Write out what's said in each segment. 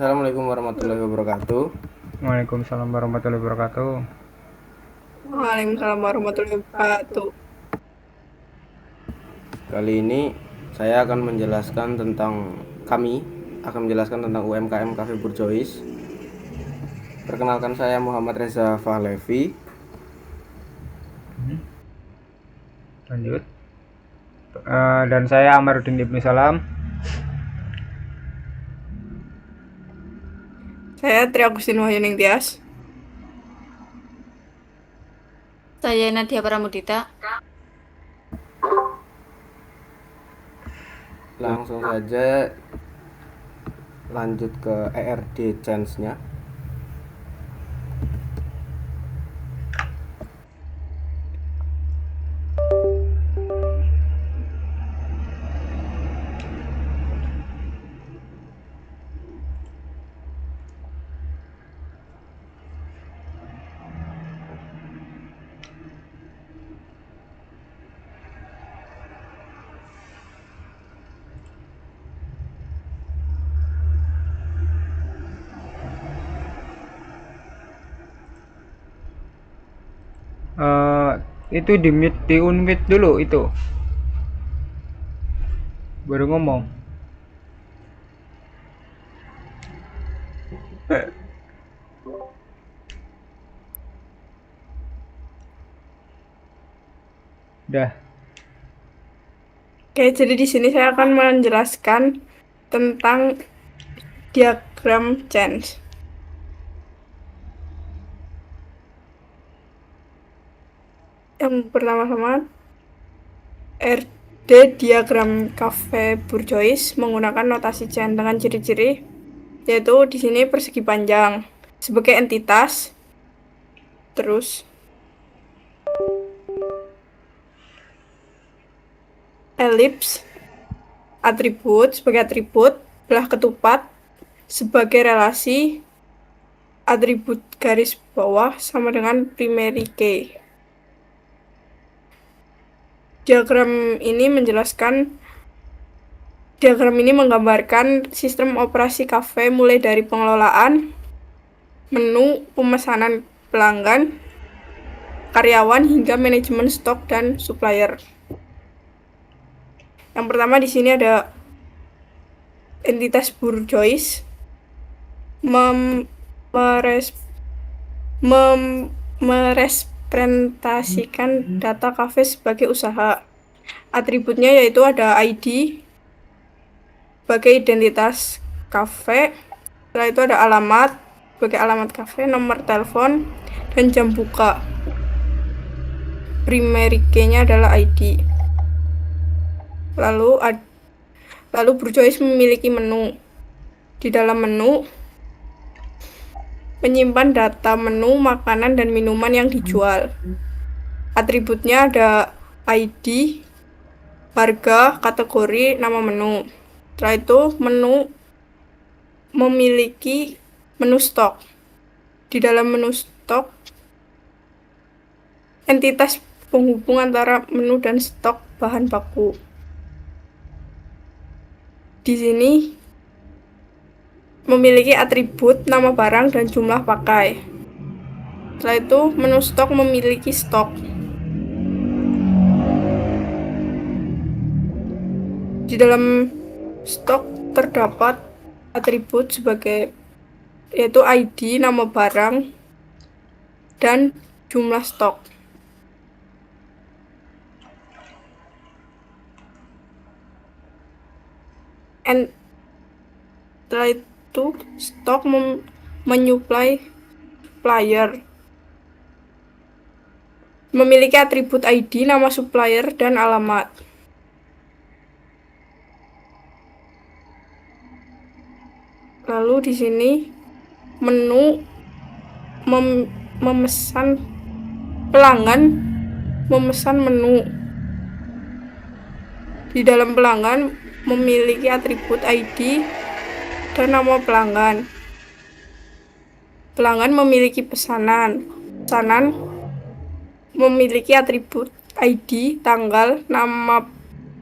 Assalamualaikum warahmatullahi wabarakatuh. Waalaikumsalam warahmatullahi wabarakatuh. Waalaikumsalam warahmatullahi wabarakatuh. Kali ini kami akan menjelaskan tentang UMKM Cafe Burjois. Perkenalkan, saya Muhammad Reza Fahlevi. Lanjut. Dan saya Amaruddin Ibnu Salam. Saya Tri Agustin Wahyuning Tias. Saya Nadia Pramudita. Langsung saja lanjut ke ERD Change-nya. Itu di unmute dulu itu. Baru ngomong. Dah. Oke, jadi di sini saya akan menjelaskan tentang diagram change. Yang pertama-tama, RD diagram Cafe Burjois menggunakan notasi change dengan ciri-ciri, yaitu di sini persegi panjang sebagai entitas, terus elips atribut sebagai atribut, belah ketupat sebagai relasi, atribut garis bawah sama dengan primary key. Diagram ini menggambarkan sistem operasi kafe mulai dari pengelolaan, menu, pemesanan pelanggan, karyawan, hingga manajemen stok dan supplier. Yang pertama di sini ada entitas Burjois merepresentasikan data kafe sebagai usaha. Atributnya yaitu ada ID sebagai identitas kafe, setelah itu ada alamat sebagai alamat kafe, nomor telepon, dan jam buka. Primary key-nya adalah ID. Lalu Burjois memiliki menu. Di dalam menu menyimpan data menu, makanan, dan minuman yang dijual. Atributnya ada ID, harga, kategori, nama menu. Setelah itu menu memiliki menu stok. Di dalam menu stok, entitas penghubung antara menu dan stok bahan baku. Di sini memiliki atribut nama barang dan jumlah pakai. Setelah itu menu stok memiliki stok. Di dalam stok terdapat atribut yaitu ID, nama barang, dan jumlah stok. Setelah itu stok menyuplai supplier. Memiliki atribut ID, nama supplier, dan alamat. Lalu di sini menu memesan pelanggan memesan menu. Di dalam pelanggan memiliki atribut ID dan nama pelanggan. Pelanggan memiliki pesanan. Pesanan memiliki atribut ID, tanggal, nama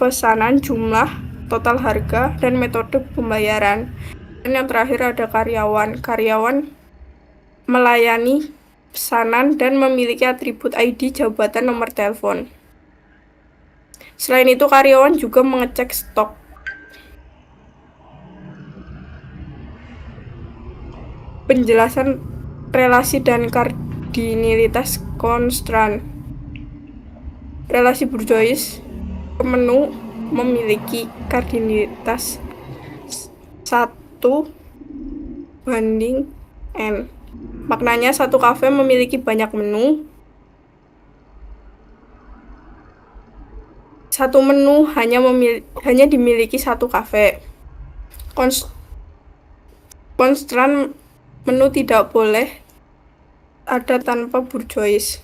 pesanan, jumlah, total harga, dan metode pembayaran. Dan yang terakhir ada karyawan. Karyawan melayani pesanan dan memiliki atribut ID, jabatan, nomor telepon. Selain itu, karyawan juga mengecek stok. Penjelasan relasi dan kardinalitas konstran. Relasi Bourgeois menu memiliki kardinalitas 1/n. Maknanya satu kafe memiliki banyak menu. Satu menu hanya dimiliki satu kafe. Konstran menu tidak boleh ada tanpa Bourgeois.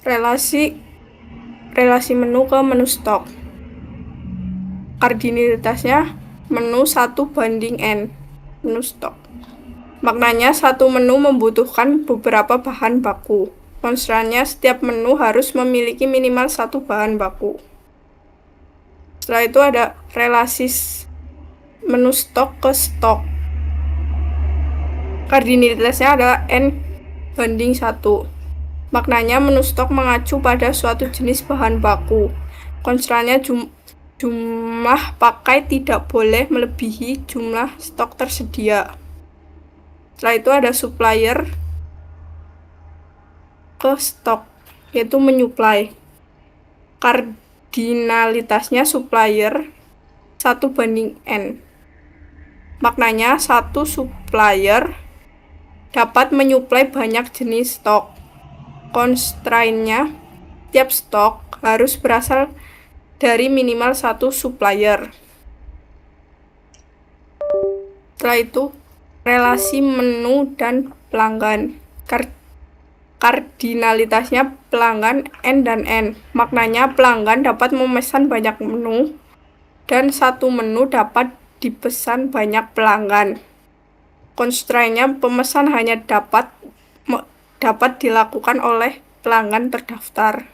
Relasi menu ke menu stok. Kardinalitasnya menu 1/n menu stok. Maknanya satu menu membutuhkan beberapa bahan baku. Konstrannya setiap menu harus memiliki minimal satu bahan baku. Setelah itu ada relasi menu stok ke stok. Kardinalitasnya adalah n/1. Maknanya menu stok mengacu pada suatu jenis bahan baku. Konstrannya jumlah pakai tidak boleh melebihi jumlah stok tersedia. Setelah itu ada supplier ke stok, yaitu menyuplai. Kardinalitasnya supplier 1/n. Maknanya satu supplier dapat menyuplai banyak jenis stok. Constraint-nya, tiap stok harus berasal dari minimal satu supplier. Setelah itu, relasi menu dan pelanggan. Kardinalitasnya pelanggan N dan N. Maknanya pelanggan dapat memesan banyak menu dan satu menu dapat dipesan banyak pelanggan. Constraint-nya pemesan hanya dapat dilakukan oleh pelanggan terdaftar.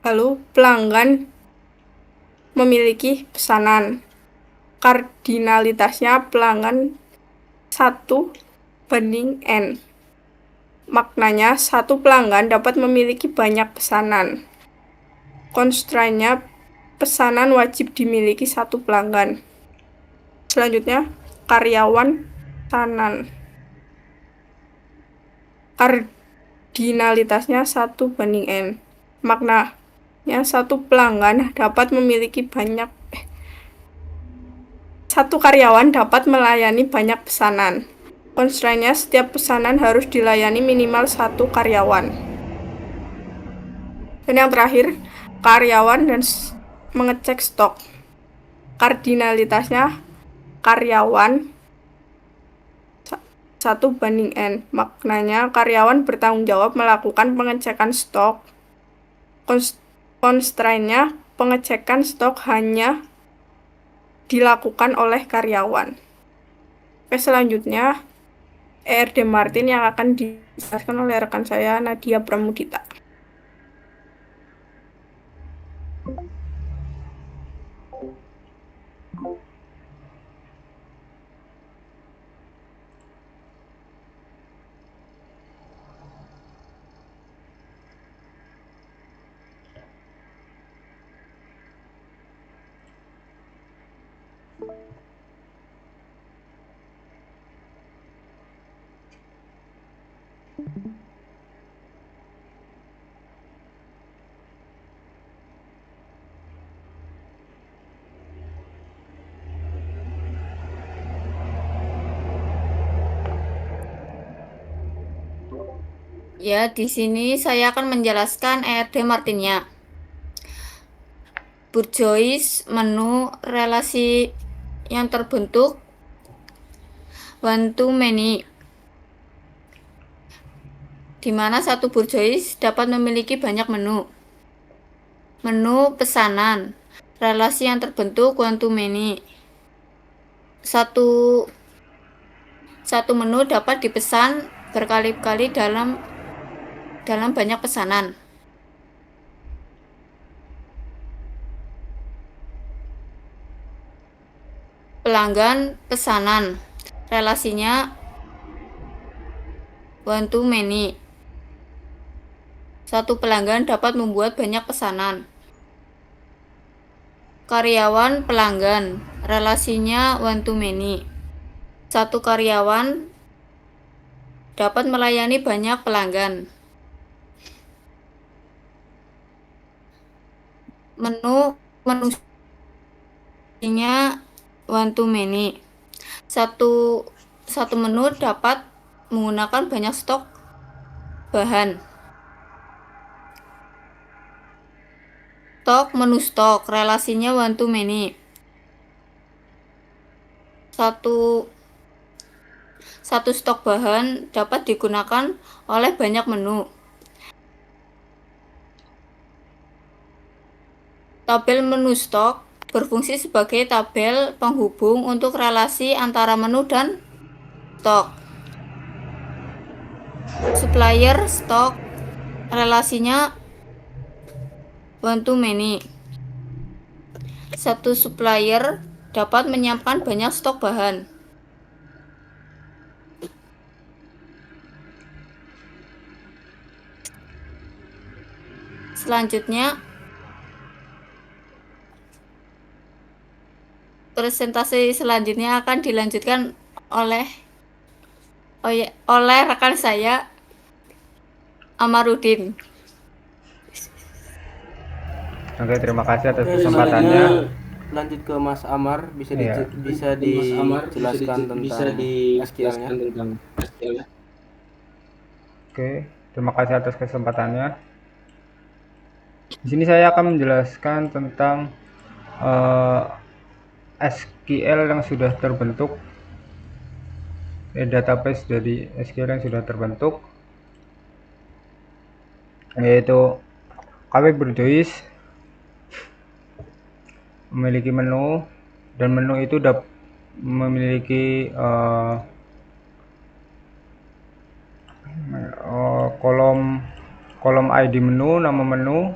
Lalu pelanggan memiliki pesanan. Kardinalitasnya pelanggan 1/n. Maknanya satu pelanggan dapat memiliki banyak pesanan. Constraint-nya pesanan wajib dimiliki satu pelanggan. Selanjutnya, karyawan pesanan. Kardinalitasnya 1/n. Maknanya satu pelanggan dapat memiliki satu karyawan dapat melayani banyak pesanan. Constraint-nya setiap pesanan harus dilayani minimal satu karyawan. Dan yang terakhir, karyawan dan mengecek stok. Kardinalitasnya karyawan 1/n. Maknanya karyawan bertanggung jawab melakukan pengecekan stok. Constraint-nya pengecekan stok hanya dilakukan oleh karyawan. Oke, selanjutnya ERD Martin yang akan dijelaskan oleh rekan saya Nadia Pramudita. Ya, di sini saya akan menjelaskan ERD Martinnya. Bourgeois menu relasi yang terbentuk one to many, di mana satu bourgeois dapat memiliki banyak menu. Menu pesanan, relasi yang terbentuk one to many. Satu menu dapat dipesan berkali-kali dalam banyak pesanan. pelanggan pesanan. Relasinya one to many. Satu pelanggan dapat membuat banyak pesanan. Karyawan pelanggan. Relasinya one to many. Satu karyawan dapat melayani banyak pelanggan. Menunya one to many. Satu menu dapat menggunakan banyak stok bahan. Menu stok, relasinya one to many. Satu stok bahan dapat digunakan oleh banyak menu. Tabel menu stok berfungsi sebagai tabel penghubung untuk relasi antara menu dan stok. Supplier stok, relasinya one to many. Satu supplier dapat menyiapkan banyak stok bahan. Selanjutnya, presentasi selanjutnya akan dilanjutkan oleh rekan saya, Amarudin. Oke, terima kasih atas kesempatannya. Lanjut ke Mas Amar, bisa Iya. dijelaskan tentang SQL-nya. Oke, terima kasih atas kesempatannya. Di sini saya akan menjelaskan tentang SQL yang sudah terbentuk, database dari SQL yang sudah terbentuk, yaitu KW Burjois memiliki menu, dan menu itu memiliki kolom ID menu, nama menu,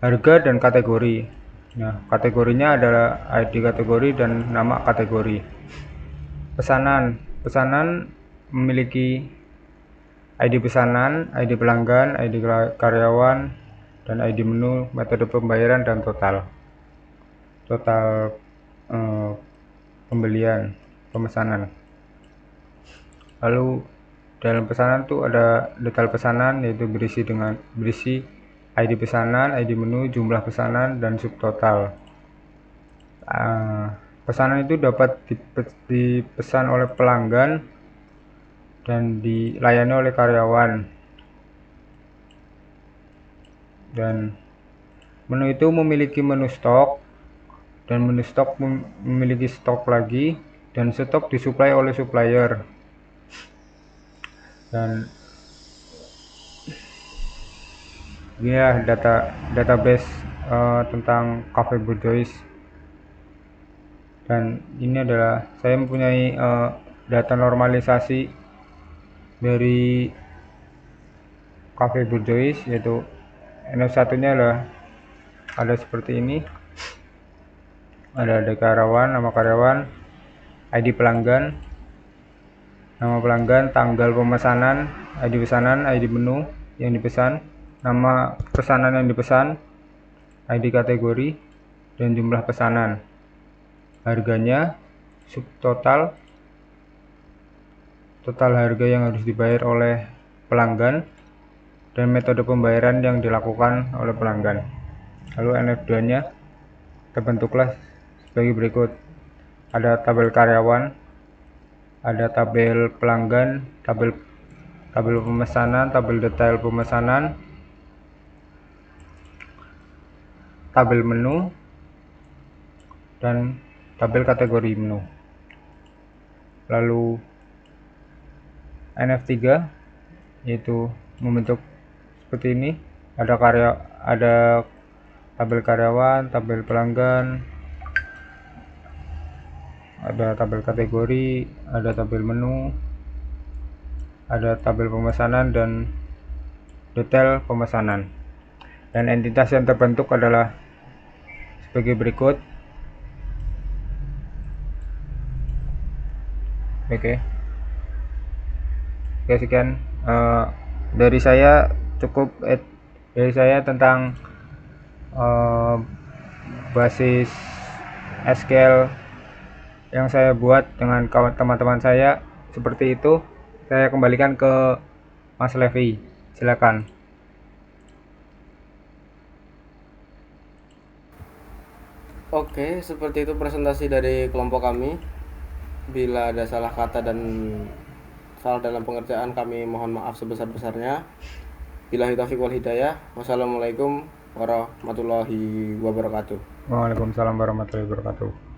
harga, dan kategori. Nah, kategorinya adalah ID kategori dan nama kategori. Pesanan memiliki ID pesanan, ID pelanggan, ID karyawan, dan ID menu, metode pembayaran, dan total pemesanan. Lalu dalam pesanan tuh ada detail pesanan, yaitu berisi ID pesanan, ID menu, jumlah pesanan, dan subtotal. Pesanan itu dapat dipesan oleh pelanggan dan dilayani oleh karyawan. Dan menu itu memiliki menu stok, dan menu stok memiliki stok lagi, dan stok disuplai oleh supplier. Dan ya, database tentang KW Burjois. Dan ini adalah saya mempunyai data normalisasi dari KW Burjois, yaitu NF1 nya adalah ada seperti ini. Ada karyawan, nama karyawan, ID pelanggan, nama pelanggan, tanggal pemesanan, ID pesanan, ID menu yang dipesan, nama pesanan yang dipesan, ID kategori, dan jumlah pesanan, harganya, subtotal, total harga yang harus dibayar oleh pelanggan, dan metode pembayaran yang dilakukan oleh pelanggan. Lalu NF2 nya terbentuklah sebagai berikut. Ada tabel karyawan, ada tabel pelanggan, tabel pemesanan, tabel detail pemesanan, tabel menu, dan tabel kategori menu. Lalu NF3 yaitu membentuk seperti ini. Ada tabel karyawan, tabel pelanggan, ada tabel kategori, ada tabel menu, ada tabel pemesanan, dan detail pemesanan. Dan entitas yang terbentuk adalah sebagai berikut. Oke. Oke, sekian dari saya cukup dari saya tentang basis SQL yang saya buat dengan teman-teman saya seperti itu. Saya kembalikan ke Mas Levi, silakan. Oke, seperti itu presentasi dari kelompok kami. Bila ada salah kata dan salah dalam pengerjaan, kami mohon maaf sebesar-besarnya. Billahi taufiq wal hidayah. Wassalamualaikum warahmatullahi wabarakatuh. Waalaikumsalam warahmatullahi wabarakatuh.